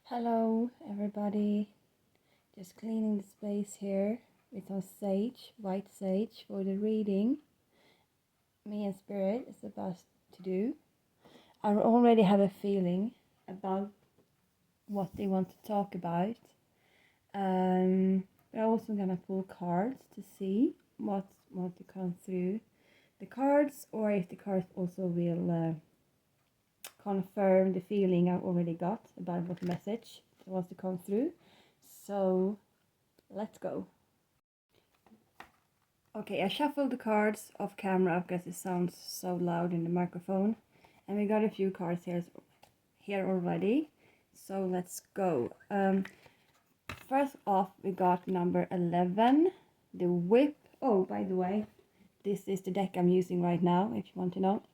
Hello everybody, just cleaning the space here with some sage, white sage for the reading me and Spirit is about to do. I already have a feeling about what they want to talk about. We're also gonna pull cards to see what to come through the cards, or if the cards also will confirm the feeling I've already got about what message wants to come through. So let's go. Okay, I shuffled the cards off camera because it sounds so loud in the microphone. And we got a few cards here already. So let's go. First off, we got number 11, the whip. Oh, by the way, this is the deck I'm using right now, if you want to know.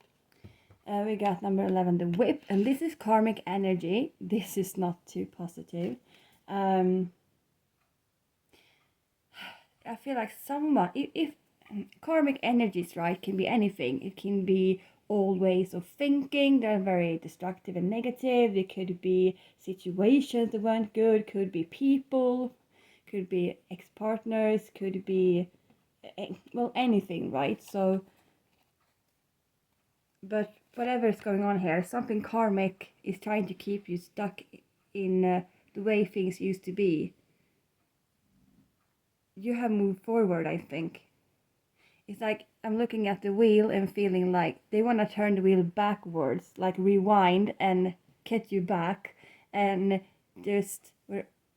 We got number 11, the whip. And this is karmic energy. This is not too positive. I feel like someone, if karmic energies, right, can be anything. It can be old ways of thinking that are very destructive and negative. It could be situations that weren't good, could be people, could be ex-partners, could be, well, anything, right? So, but whatever is going on here, something karmic is trying to keep you stuck in the way things used to be. You have moved forward, I think. It's like I'm looking at the wheel and feeling like they want to turn the wheel backwards, like rewind and get you back, and just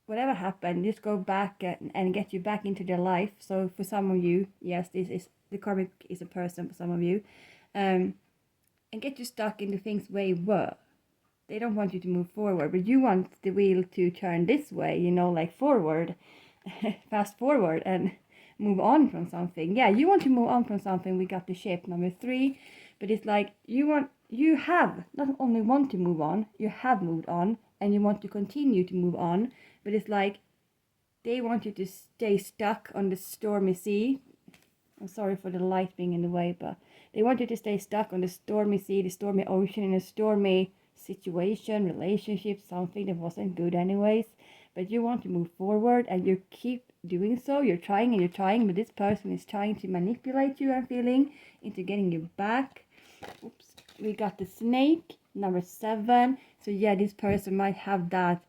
whatever happened, just go back and get you back into their life. So for some of you, yes, this is the karmic is a person for some of you, and get you stuck in the things where you were. They don't want you to move forward, but you want the wheel to turn this way, like forward, fast forward, and move on from something. Yeah, you want to move on from something. We got the ship number 3, but it's like you have not only want to move on, you have moved on, and you want to continue to move on, but it's like they want you to stay stuck on the stormy sea. I'm sorry for the light being in the way, but they want you to stay stuck on the stormy sea, the stormy ocean, in a stormy situation, relationship, something that wasn't good anyways. But you want to move forward, and you keep doing so. You're trying and you're trying, but this person is trying to manipulate you, I'm feeling, into getting you back. Oops. We got the snake, number 7. So yeah, this person might have that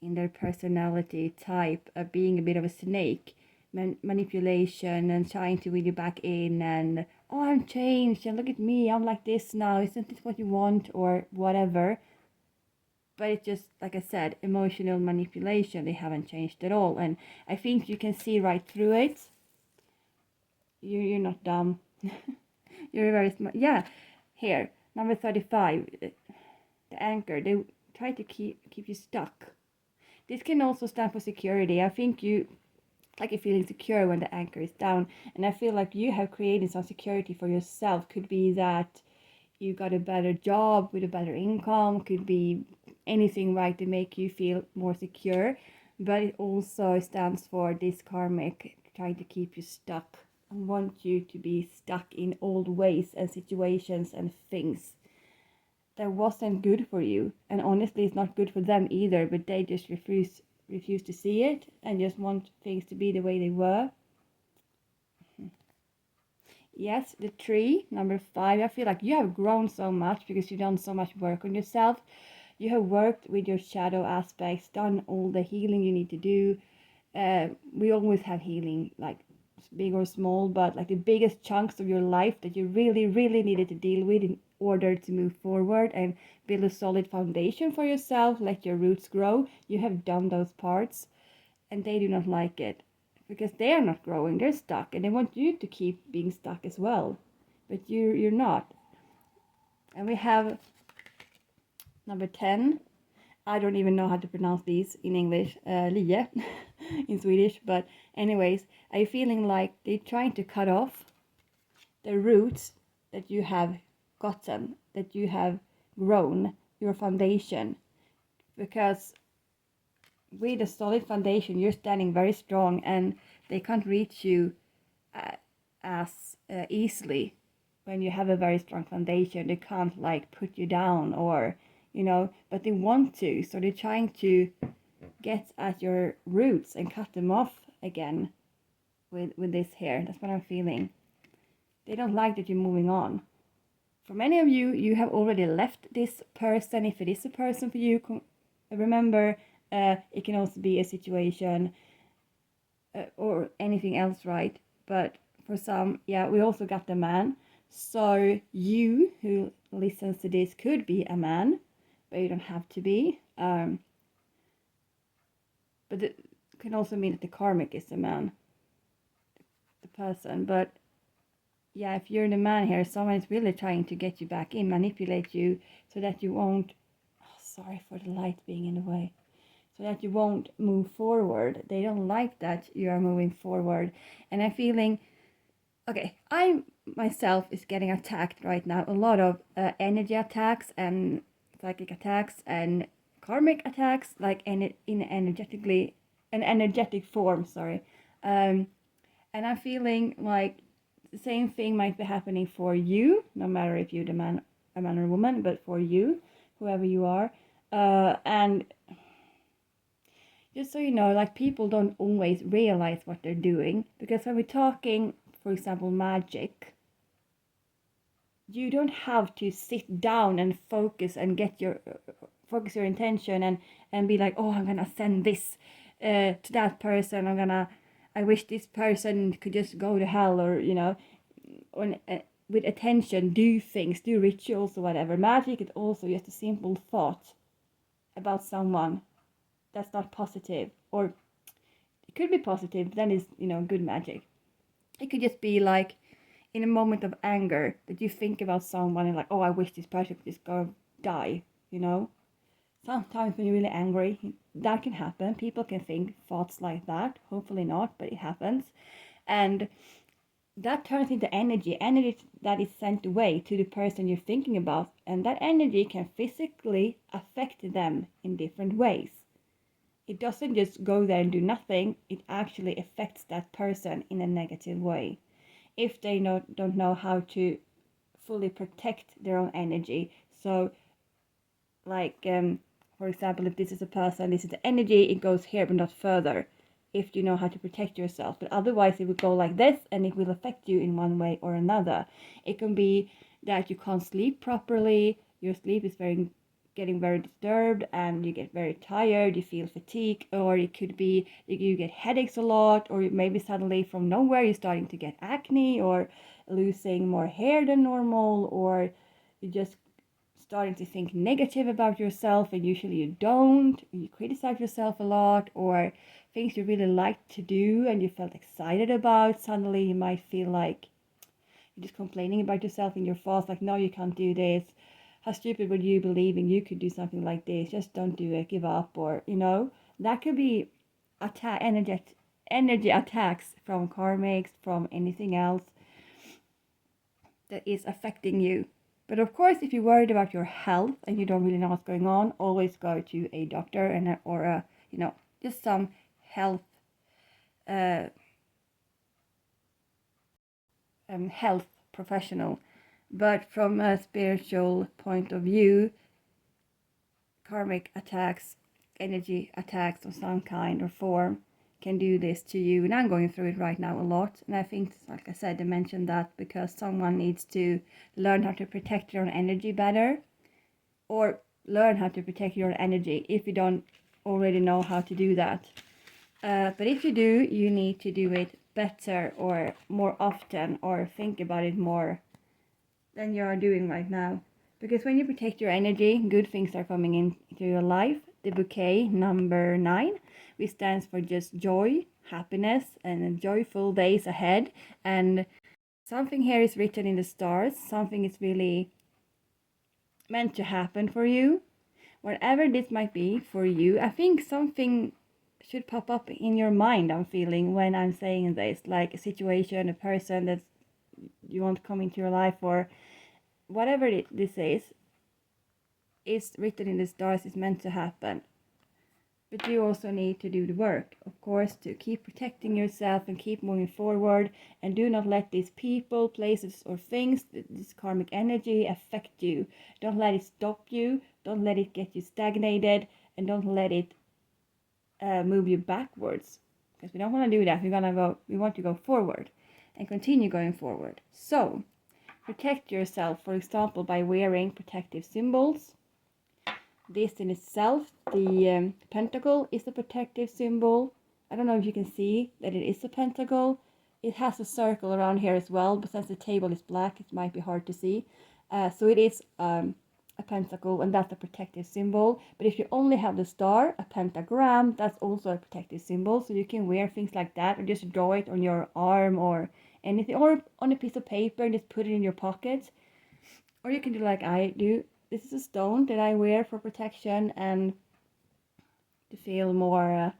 in their personality type of being a bit of a snake. Manipulation and trying to wheel you back in, and oh, I'm changed and look at me, I'm like this now, isn't this what you want, or whatever. But it's just, like I said, emotional manipulation. They haven't changed at all, and I think you can see right through it. You're not dumb. You're very smart. Yeah, here, number 35, the anchor. They try to keep you stuck. This can also stand for security. I think you like you're feeling secure when the anchor is down, and I feel like you have created some security for yourself. Could be that you got a better job with a better income, could be anything, right, to make you feel more secure. But it also stands for this karmic trying to keep you stuck and want you to be stuck in old ways and situations and things that wasn't good for you. And honestly, it's not good for them either, but they just refuse to see it and just want things to be the way they were. Yes, the tree, number 5. I feel like you have grown so much because you've done so much work on yourself. You have worked with your shadow aspects, done all the healing you need to do. We always have healing, like big or small, but like the biggest chunks of your life that you really, really needed to deal with in order to move forward and build a solid foundation for yourself, let your roots grow. You have done those parts, and they do not like it because they are not growing. They're stuck, and they want you to keep being stuck as well, but you're not. And we have number 10. I don't even know how to pronounce these in English. Lie in Swedish, but anyways, I'm feeling like they're trying to cut off the roots that you have gotten, that you have grown, your foundation, because with a solid foundation you're standing very strong, and they can't reach you as easily. When you have a very strong foundation, they can't like put you down or but they want to. So they're trying to get at your roots and cut them off again with this here. That's what I'm feeling. They don't like that you're moving on. For many of you, you have already left this person. If it is a person for you, remember, it can also be a situation or anything else, right? But for some, yeah, we also got the man. So you who listens to this could be a man, but you don't have to be. But it can also mean that the karmic is the man, the person. But yeah, if you're the man here, someone is really trying to get you back in, manipulate you so that you won't, sorry for the light being in the way, so that you won't move forward. They don't like that you are moving forward. And I'm feeling, okay, I myself is getting attacked right now. A lot of energy attacks and psychic attacks and karmic attacks, like in an energetic form, sorry. And I'm feeling like the same thing might be happening for you, no matter if you're a man or a woman, but for you, whoever you are. And just so you know, like, people don't always realize what they're doing, because when we're talking, for example, magic, you don't have to sit down and focus and get your focus your intention and be like, oh, I'm gonna send this to that person. I wish this person could just go to hell, or with attention, do things, do rituals or whatever. Magic is also just a simple thought about someone that's not positive, or it could be positive, then it's good magic. It could just be like in a moment of anger that you think about someone and like, oh, I wish this person could just go die. Sometimes when you're really angry, that can happen. People can think thoughts like that. Hopefully not, but it happens. And that turns into energy that is sent away to the person you're thinking about. And that energy can physically affect them in different ways. It doesn't just go there and do nothing. It actually affects that person in a negative way, if they don't know how to fully protect their own energy. So, like, for example, if this is a person, this is the energy, it goes here but not further, if you know how to protect yourself. But otherwise it will go like this, and it will affect you in one way or another. It can be that you can't sleep properly, your sleep is getting very disturbed, and you get very tired, you feel fatigue, or it could be you get headaches a lot, or maybe suddenly from nowhere you're starting to get acne, or losing more hair than normal, or you just starting to think negative about yourself, and usually you don't. You criticize yourself a lot, or things you really liked to do and you felt excited about, suddenly you might feel like you're just complaining about yourself in your thoughts, like, no, you can't do this. How stupid would you believing you could do something like this? Just don't do it, give up. Or that could be energy attacks from karmics, from anything else that is affecting you. But of course, if you're worried about your health and you don't really know what's going on, always go to a doctor or just some health health professional. But from a spiritual point of view, karmic attacks, energy attacks of some kind or form can do this to you. And I'm going through it right now a lot. And I think, like I said, I mentioned that because someone needs to learn how to protect your own energy better, or learn how to protect your own energy if you don't already know how to do that. But if you do, you need to do it better or more often, or think about it more than you are doing right now. Because when you protect your energy, good things are coming into your life. The bouquet number 9, which stands for just joy, happiness, and joyful days ahead. And something here is written in the stars. Something is really meant to happen for you. Whatever this might be for you, I think something should pop up in your mind, I'm feeling, when I'm saying this. Like a situation, a person that you want to come into your life, or whatever this is written in the stars, is meant to happen. But you also need to do the work, of course, to keep protecting yourself and keep moving forward. And do not let these people, places, or things, this karmic energy affect you. Don't let it stop you. Don't let it get you stagnated. And don't let it move you backwards. Because we don't want to do that. We want to go forward and continue going forward. So, protect yourself, for example, by wearing protective symbols. This in itself, the pentacle, is a protective symbol. I don't know if you can see that it is a pentacle. It has a circle around here as well, but since the table is black, it might be hard to see. So it is a pentacle, and that's a protective symbol. But if you only have the star, a pentagram, that's also a protective symbol. So you can wear things like that, or just draw it on your arm or anything, or on a piece of paper and just put it in your pocket. Or you can do like I do. This is a stone that I wear for protection and to feel more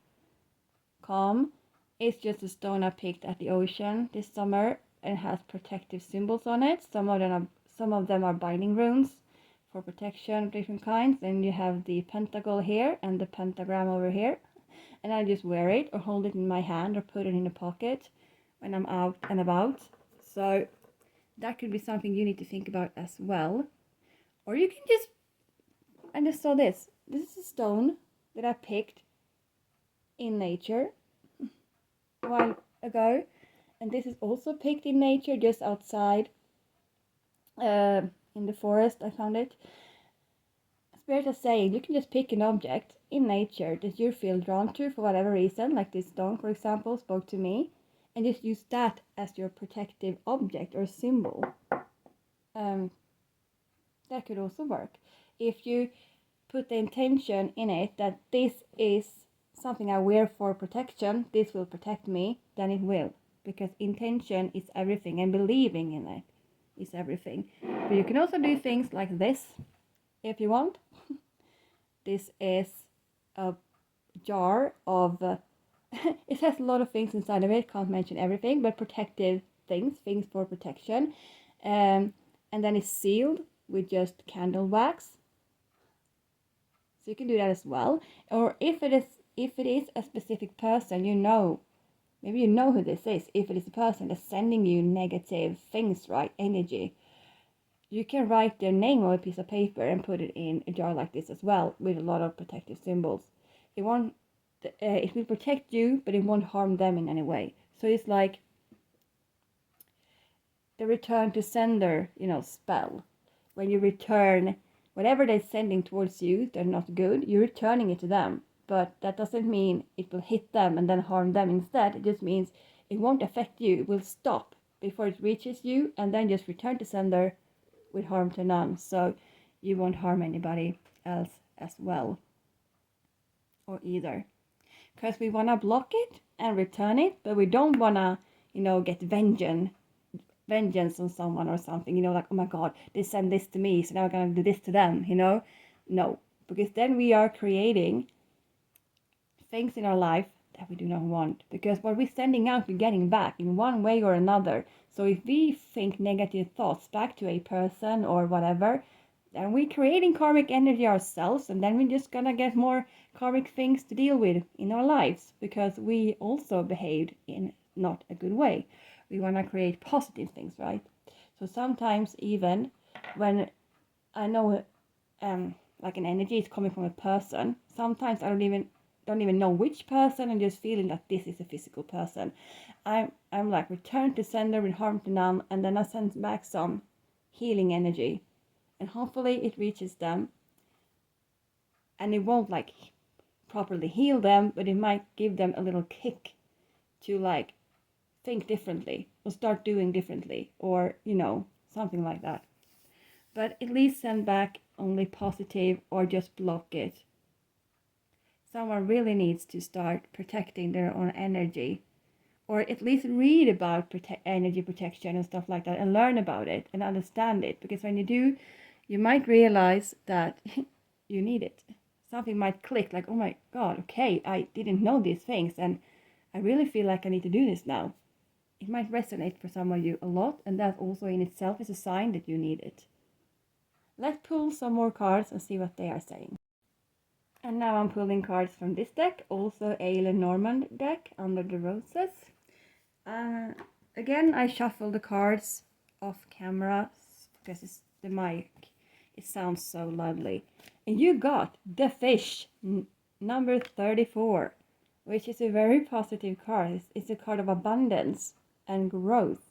calm. It's just a stone I picked at the ocean this summer and has protective symbols on it. Some of them are binding runes for protection of different kinds. And you have the pentacle here and the pentagram over here. And I just wear it or hold it in my hand or put it in a pocket when I'm out and about. So that could be something you need to think about as well. Or you can just, I just saw this. This is a stone that I picked in nature a while ago. And this is also picked in nature, just outside in the forest. I found it. Spirit is saying you can just pick an object in nature that you feel drawn to for whatever reason, like this stone, for example, spoke to me, and just use that as your protective object or symbol. That could also work. If you put the intention in it that this is something I wear for protection, this will protect me, then it will. Because intention is everything, and believing in it is everything. But you can also do things like this if you want. This is a jar of, it has a lot of things inside of it, can't mention everything, but protective things for protection. And then it's sealed with just candle wax. So you can do that as well. Or if it is a specific person, maybe you know who this is. If it is a person that's sending you negative things, right, energy, you can write their name on a piece of paper and put it in a jar like this as well, with a lot of protective symbols. It will protect you, but it won't harm them in any way. So it's like the return to sender, spell. When you return whatever they're sending towards you, they're not good, you're returning it to them. But that doesn't mean it will hit them and then harm them instead. It just means it won't affect you. It will stop before it reaches you and then just return to sender with harm to none. So you won't harm anybody else as well. Or either. Because we want to block it and return it, but we don't want to, get vengeance on someone or something, like, oh my god, they send this to me, so now I'm gonna do this to them, no, because then we are creating things in our life that we do not want, because what we're sending out we're getting back in one way or another. So if we think negative thoughts back to a person or whatever, then we're creating karmic energy ourselves, and then we're just gonna get more karmic things to deal with in our lives, because we also behaved in not a good way. We want to create positive things, right? So sometimes even when I know like an energy is coming from a person, sometimes I don't even know which person. I'm just feeling that this is a physical person. I'm like, return to sender with harm to none, and then I send back some healing energy, and hopefully it reaches them, and it won't like properly heal them, but it might give them a little kick to like think differently or start doing differently, or something like that. But at least send back only positive, or just block it. Someone really needs to start protecting their own energy, or at least read about energy protection and stuff like that, and learn about it and understand it, because when you do, you might realize that you need it. Something might click, like, oh my god, okay, I didn't know these things, and I really feel like I need to do this now. It might resonate for some of you a lot, and that also in itself is a sign that you need it. Let's pull some more cards and see what they are saying. And now I'm pulling cards from this deck, also a Lenormand deck, Under the Roses. Again, I shuffle the cards off camera because it's the mic. It sounds so lovely. And you got the Fish, number 34, which is a very positive card. It's a card of abundance and growth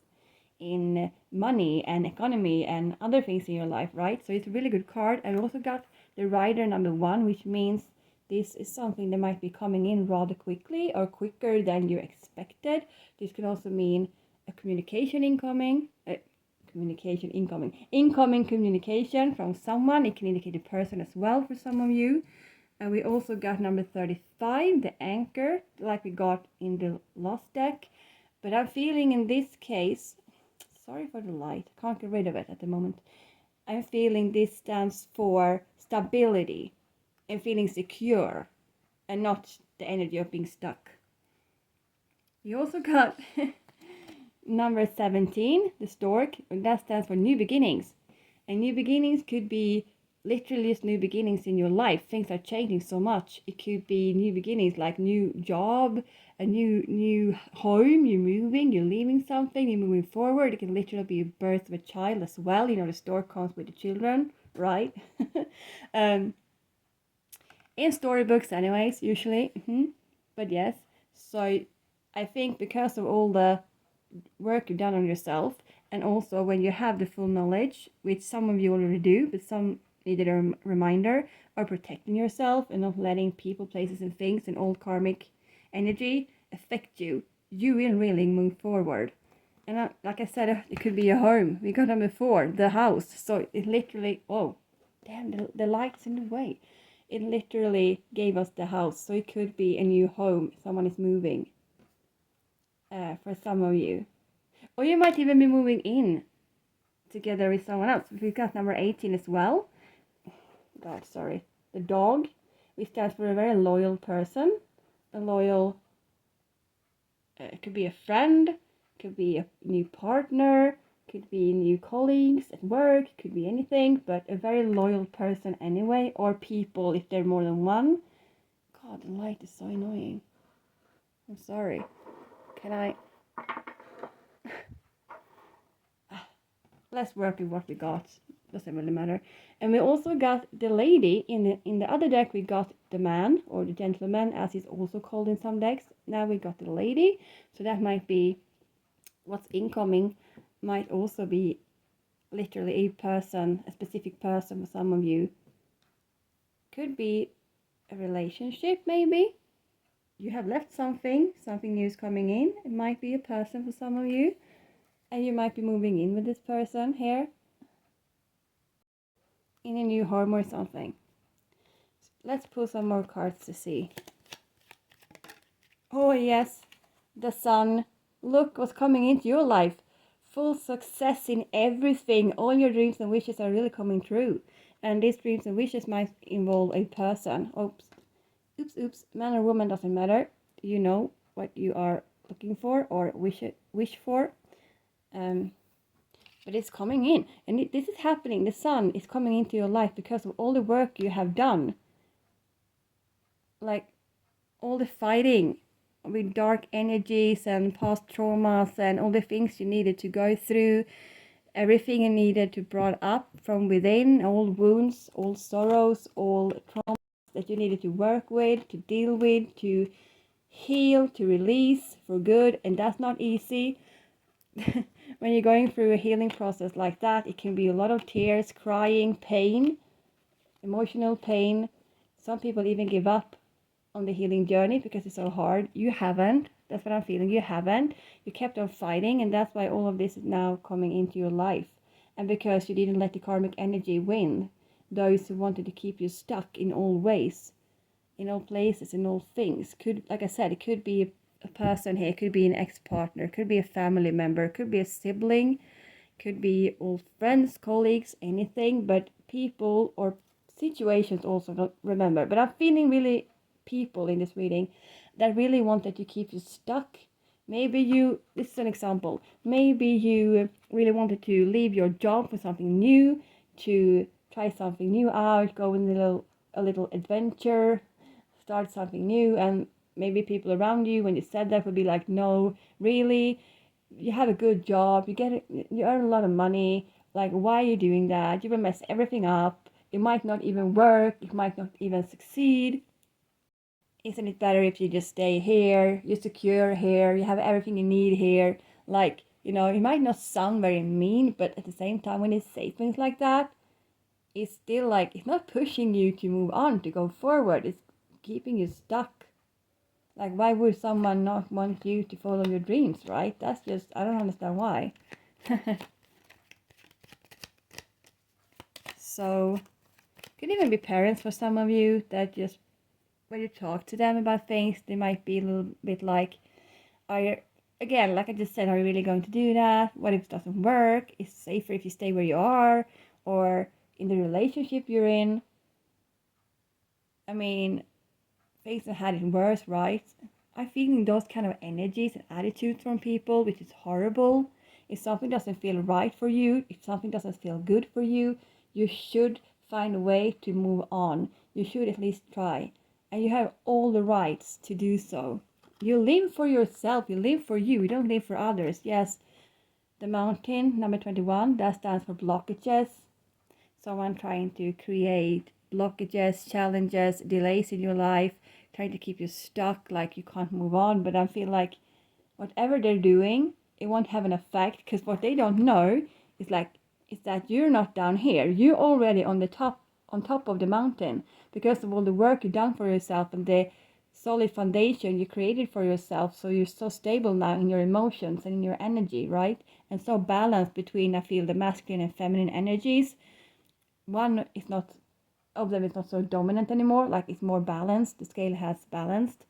in money and economy and other things in your life, right? So it's a really good card. I also got the Rider number 1, which means this is something that might be coming in rather quickly or quicker than you expected. This can also mean a communication incoming, incoming communication from someone. It can indicate a person as well for some of you. And we also got number 35, the Anchor, like we got in the last deck. But I'm feeling in this case, sorry for the light, can't get rid of it at the moment. I'm feeling this stands for stability and feeling secure and not the energy of being stuck. You also got number 17, the Stork, and that stands for new beginnings. And new beginnings could be literally just new beginnings in your life. Things are changing so much. It could be new beginnings like new job, a new home, you're moving, you're leaving something, you're moving forward. It can literally be a birth of a child as well. You know, the stork comes with the children, right? In storybooks anyways, usually. But yes, so I think because of all the work you've done on yourself, and also when you have the full knowledge, which some of you already do, but some needed a reminder, of protecting yourself and not letting people, places and things and old karmic energy affect you, you will really move forward. And like I said, it could be a home. We got number 4, the house. So it literally, oh damn, the light's in the way. It literally gave us the house. So it could be a new home. Someone is moving, for some of you. Or you might even be moving in together with someone else. We've got number 18 as well. God, sorry. The dog, which stands for a very loyal person. A loyal, it could be a friend, could be a new partner, could be new colleagues at work, could be anything, but a very loyal person anyway, or people if they're more than one. God, the light is so annoying. I'm sorry. Can I... Let's work with what we got. Doesn't really matter. And we also got the lady. In the other deck we got the man, or the gentleman as he's also called in some decks. Now we got the lady. So that might be what's incoming, might also be literally a person, a specific person for some of you. Could be a relationship maybe. You have left something new is coming in. It might be a person for some of you. And you might be moving in with this person here in a new home or something. Let's pull some more cards to see. Oh yes, the sun. Look what's coming into your life. Full success in everything. All your dreams and wishes are really coming true. And these dreams and wishes might involve a person. Oops. Man or woman doesn't matter. You know what you are looking for or wish for. But it's coming in, and this is happening. The sun is coming into your life because of all the work you have done, like all the fighting with dark energies and past traumas and all the things you needed to go through, everything you needed to brought up from within, all wounds, all sorrows, all traumas that you needed to work with, to deal with, to heal, to release for good. And that's not easy. When you're going through a healing process like that, it can be a lot of tears, crying, pain, emotional pain. Some people even give up on the healing journey because it's so hard. You haven't. That's what I'm feeling. You haven't. You kept on fighting, and that's why all of this is now coming into your life. And because you didn't let the karmic energy win, those who wanted to keep you stuck in all ways, in all places, in all things. Could, like I said, it could be a person here, could be an ex-partner, could be a family member, could be a sibling, could be old friends, colleagues, anything, but people or situations also, don't remember. But I'm feeling really people in this reading that really wanted to keep you stuck. Maybe you, this is an example, maybe you really wanted to leave your job for something new, to try something new out, go in a little a little adventure, start something new, and maybe people around you when you said that would be like, no, really, you have a good job, you earn a lot of money, like why are you doing that? You will mess everything up. It might not even work, it might not even succeed. Isn't it better if you just stay here, you're secure here, you have everything you need here? Like, you know, it might not sound very mean, but at the same time, when they say things like that, it's still like, it's not pushing you to move on, to go forward, it's keeping you stuck. Like, why would someone not want you to follow your dreams, right? That's just, I don't understand why. So, could even be parents for some of you that just, when you talk to them about things, they might be a little bit like, are you, again, like I just said, are you really going to do that? What if it doesn't work? It's safer if you stay where you are, or in the relationship you're in. I mean, things have had it worse, right? I'm feeling those kind of energies and attitudes from people, which is horrible. If something doesn't feel right for you, if something doesn't feel good for you, you should find a way to move on. You should at least try. And you have all the rights to do so. You live for yourself, you live for you don't live for others. Yes, the mountain, number 21, that stands for blockages. Someone trying to create blockages, challenges, delays in your life, trying to keep you stuck, like you can't move on. But I feel like whatever they're doing, it won't have an effect, because what they don't know is that you're not down here. You're already on top of the mountain, because of all the work you've done for yourself and the solid foundation you created for yourself. So you're so stable now in your emotions and in your energy, right? And so balanced between, I feel, the masculine and feminine energies. One is not, of them is not so dominant anymore, like it's more balanced, the scale has balanced.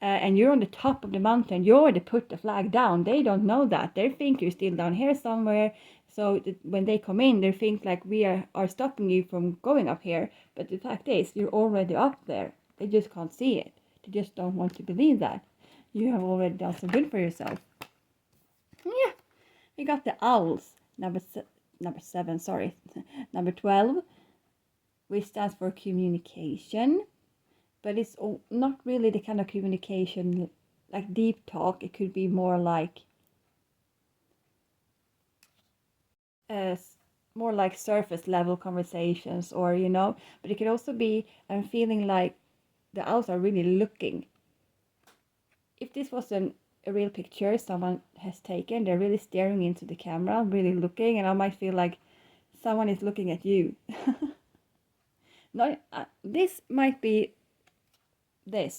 And you're on the top of the mountain, you already put the flag down. They don't know that, they think you're still down here somewhere. So when they come in, they think like we are stopping you from going up here, but the fact is you're already up there. They just can't see it, they just don't want to believe that you have already done so good for yourself. Yeah, we got the owls, number 7, sorry. Number 12, which stands for communication, but it's not really the kind of communication like deep talk. It could be more like surface level conversations, or but it could also be, I'm feeling like the owls are really looking. If this was a real picture someone has taken, they're really staring into the camera, really looking, and I might feel like someone is looking at you. Not this might be the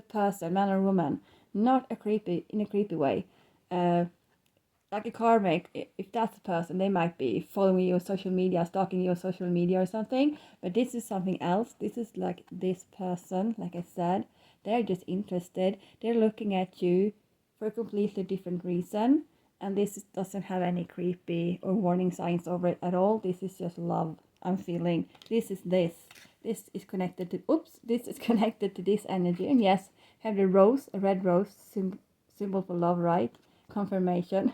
person, man or woman, not in a creepy way, like a karmic. If that's the person, they might be following you on social media, stalking you on social media or something. But this is something else. This is like this person, like I said, they're just interested. They're looking at you for a completely different reason, and this doesn't have any creepy or warning signs over it at all. This is just love. I'm feeling this is connected to this is connected to this energy. And yes, have the rose, a red rose, symbol for love, right? Confirmation.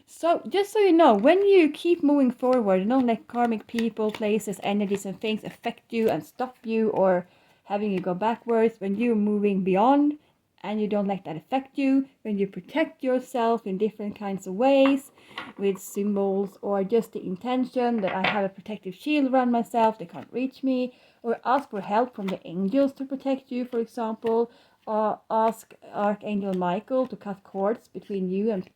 So just so you know, when you keep moving forward, don't let karmic people, places, energies and things affect you and stop you, or having you go backwards. When you're moving beyond and you don't let that affect you, when you protect yourself in different kinds of ways with symbols, or just the intention that I have a protective shield around myself, they can't reach me, or ask for help from the angels to protect you, for example, or ask Archangel Michael to cut cords between you and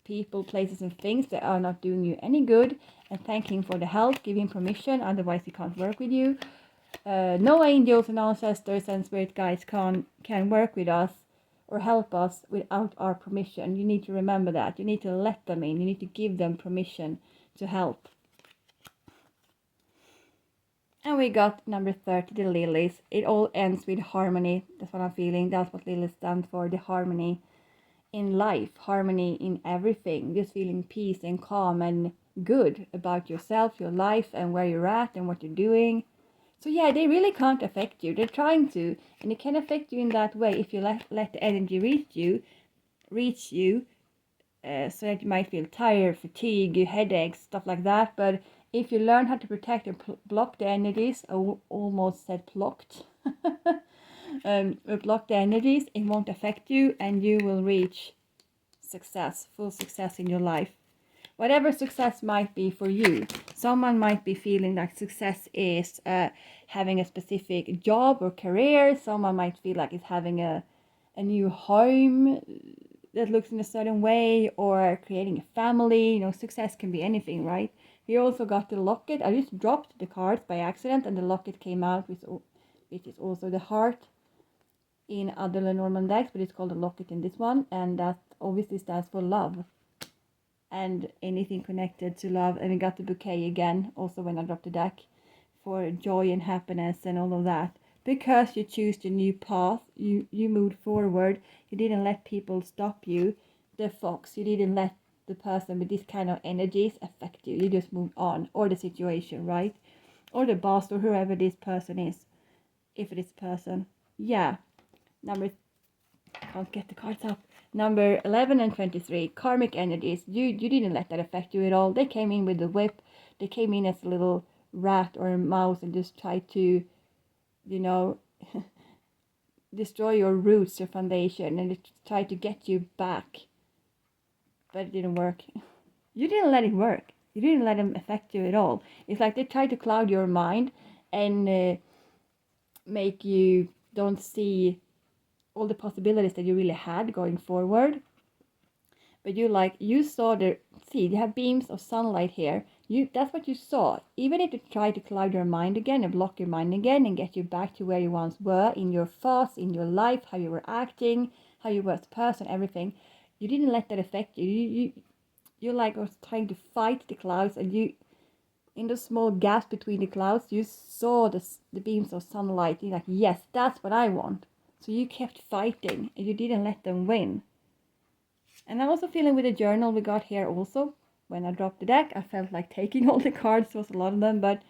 people, places and things that are not doing you any good, and thank him for the help, give him permission, otherwise he can't work with you. No angels and ancestors and spirit guides can work with us or help us without our permission. You need to remember that. You need to let them in. You need to give them permission to help. And we got number 30, the lilies. It all ends with harmony. That's what I'm feeling. That's what lilies stand for, the harmony in life, harmony in everything. Just feeling peace and calm and good about yourself, your life, and where you're at and what you're doing. So yeah, they really can't affect you. They're trying to, and it can affect you in that way if you let the energy reach you, so that you might feel tired, fatigue, headaches, stuff like that. But If you learn how to protect and block the energies, I almost said blocked, block the energies, it won't affect you, and you will reach success, full success in your life. Whatever success might be for you. Someone might be feeling like success is having a specific job or career. Someone might feel like it's having a new home that looks in a certain way, or creating a family. You know, success can be anything, right? We also got the locket. I just dropped the cards by accident, and the locket came out, which is also the heart in other Lenormand decks, but it's called a locket in this one, and that obviously stands for love and anything connected to love. And we got the bouquet again, also when I dropped the deck, for joy and happiness and all of that. Because you choose the new path, you moved forward. You didn't let people stop you. The fox, you didn't let the person with this kind of energies affect you. You just moved on, or the situation, right? Or the boss, or whoever this person is, if it is a person. Yeah. Can't get the cards up. Number 11 and 23, karmic energies. You didn't let that affect you at all. They came in with the whip. They came in as a little rat or a mouse and just tried to, you know, destroy your roots, your foundation, and it tried to get you back. But it didn't work. You didn't let it work. You didn't let them affect you at all. It's like they tried to cloud your mind and make you don't see all the possibilities that you really had going forward. But you saw you have beams of sunlight here. That's what you saw. Even if you try to cloud your mind again and block your mind again and get you back to where you once were in your thoughts, in your life, how you were acting, how you were as a person, everything, you didn't let that affect you. You was trying to fight the clouds, and you, in the small gaps between the clouds, you saw the beams of sunlight. You're like, yes, that's what I want. So you kept fighting, and you didn't let them win. And I'm also feeling with the journal we got here also. When I dropped the deck, I felt like taking all the cards. There was a lot of them, but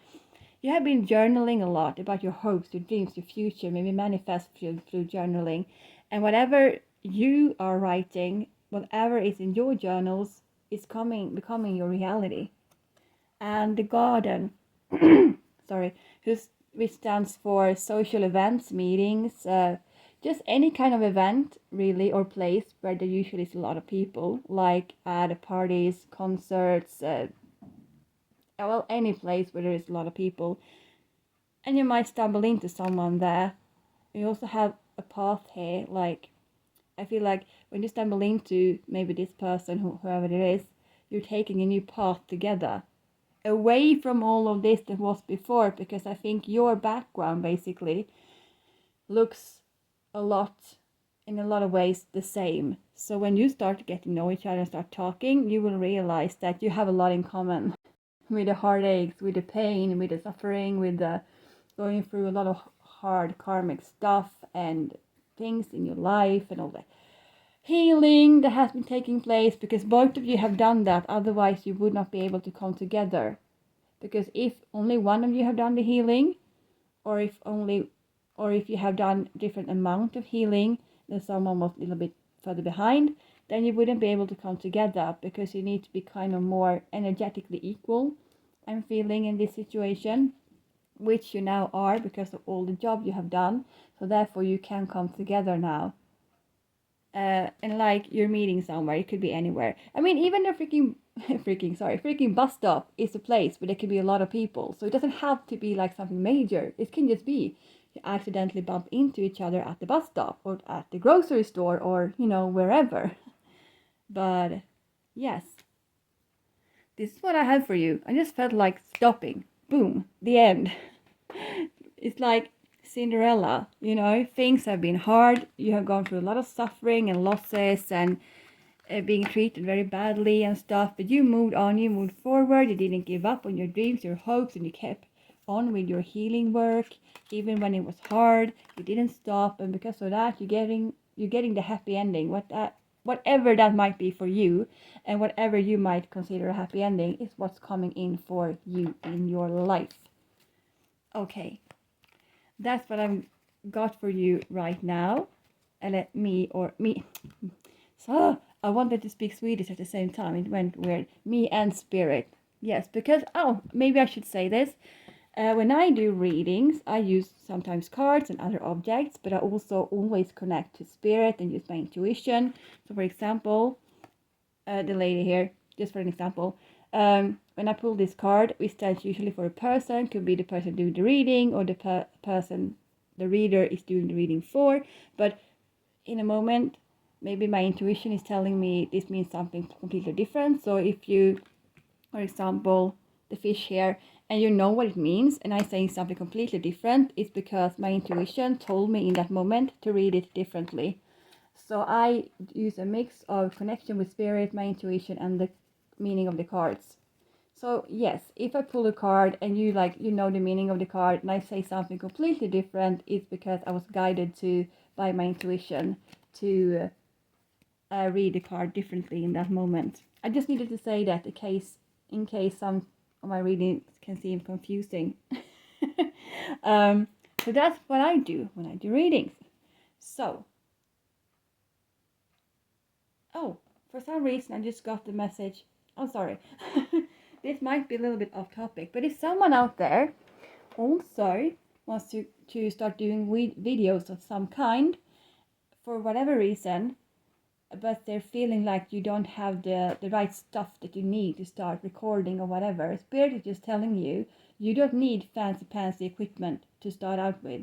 you have been journaling a lot about your hopes, your dreams, your future, maybe manifest through journaling. And whatever you are writing, whatever is in your journals, is becoming your reality. And the garden, sorry, which stands for social events, meetings, just any kind of event really, or place where there usually is a lot of people, like at parties, concerts, any place where there is a lot of people, and you might stumble into someone there. You also have a path here. Like, I feel like when you stumble into maybe this person, whoever it is, you're taking a new path together, away from all of this that was before, because I think your background basically looks a lot, in a lot of ways, the same. So when you start getting to know each other and start talking, you will realize that you have a lot in common with the heartaches, with the pain, with the suffering, with the going through a lot of hard karmic stuff and things in your life, and all the healing that has been taking place, because both of you have done that. Otherwise you would not be able to come together, because if only one of you have done the healing, or if you have done different amount of healing and someone was a little bit further behind, then you wouldn't be able to come together, because you need to be kind of more energetically equal, I'm feeling, in this situation, which you now are because of all the job you have done. So therefore you can come together now. And like you're meeting somewhere, it could be anywhere. I mean, even the freaking bus stop is a place where there can be a lot of people. So it doesn't have to be like something major. It can just be you accidentally bump into each other at the bus stop, or at the grocery store, or wherever. But yes, this is what I have for you. I just felt like stopping. Boom, the end. It's like Cinderella, things have been hard. You have gone through a lot of suffering and losses and being treated very badly and stuff, but you moved on, you moved forward, you didn't give up on your dreams, your hopes, and you kept on with your healing work. Even when it was hard, you didn't stop, and because of that, you're getting the happy ending, whatever that might be for you, and whatever you might consider a happy ending is what's coming in for you in your life. Okay, that's what I've got for you right now. And let me. So I wanted to speak Swedish at the same time. It went weird. Me and spirit. Yes, because, oh, maybe I should say this. When I do readings, I use sometimes cards and other objects, but I also always connect to spirit and use my intuition. So, for example, the lady here, just for an example, when I pull this card, it stands usually for a person, could be the person doing the reading or the person the reader is doing the reading for. But in a moment, maybe my intuition is telling me this means something completely different. So if you, for example, the fish here, and you know what it means, and I say something completely different, it's because my intuition told me in that moment to read it differently. So I use a mix of connection with spirit, my intuition, and the meaning of the cards. So yes, if I pull a card and you know the meaning of the card, and I say something completely different, it's because I was guided to by my intuition to read the card differently in that moment. I just needed to say that in case some of my readings can seem confusing. So that's what I do when I do readings. So, oh, for some reason I just got the message. Oh, sorry. This might be a little bit off topic, but if someone out there also wants to start doing videos of some kind, for whatever reason, but they're feeling like you don't have the right stuff that you need to start recording or whatever, Spirit is just telling you you don't need fancy equipment to start out with.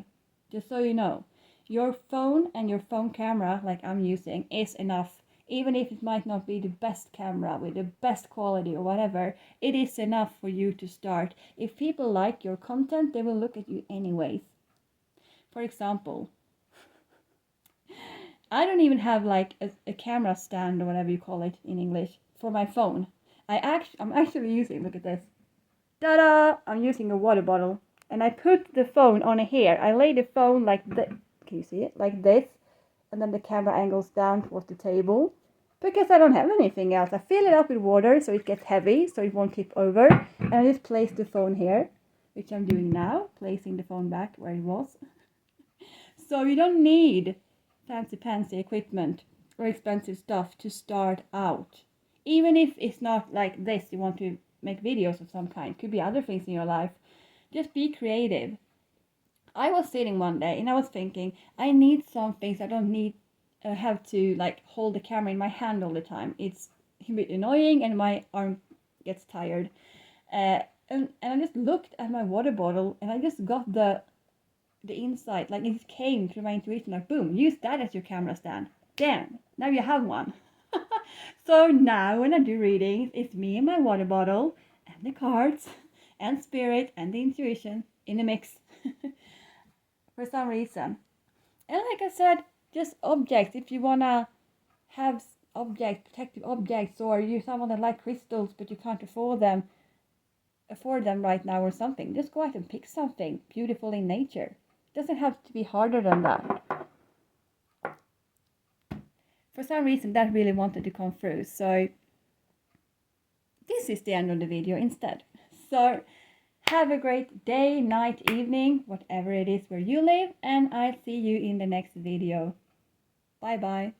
Just so you know, your phone and your phone camera, like I'm using, is enough. Even if it might not be the best camera with the best quality or whatever, it is enough for you to start. If people like your content, they will look at you anyways. For example, I don't even have like a camera stand or whatever you call it in English for my phone. I'm actually using, look at this. Ta-da! I'm using a water bottle. And I put the phone on here. I lay the phone like this. Can you see it? Like this. And then the camera angles down towards the table. Because I don't have anything else. I fill it up with water so it gets heavy, so it won't tip over. And I just place the phone here, which I'm doing now. Placing the phone back where it was. So you don't need fancy equipment or expensive stuff to start out. Even if it's not like this, you want to make videos of some kind, could be other things in your life. Just be creative. I was sitting one day and I was thinking, I need some things. I don't need have to like hold the camera in my hand all the time. It's a bit annoying and my arm gets tired. And I just looked at my water bottle and I just got the insight, like it came through my intuition, like boom, use that as your camera stand. Damn, now you have one. So now when I do readings, it's me and my water bottle and the cards and spirit and the intuition in a mix for some reason. And like I said, just objects. If you wanna have objects, protective objects, or you're someone that like crystals but you can't afford them right now or something, just go out and pick something beautiful in nature. It doesn't have to be harder than that. For some reason that really wanted to come through, so this is the end of the video instead. So have a great day, night, evening, whatever it is where you live, and I'll see you in the next video. Bye bye.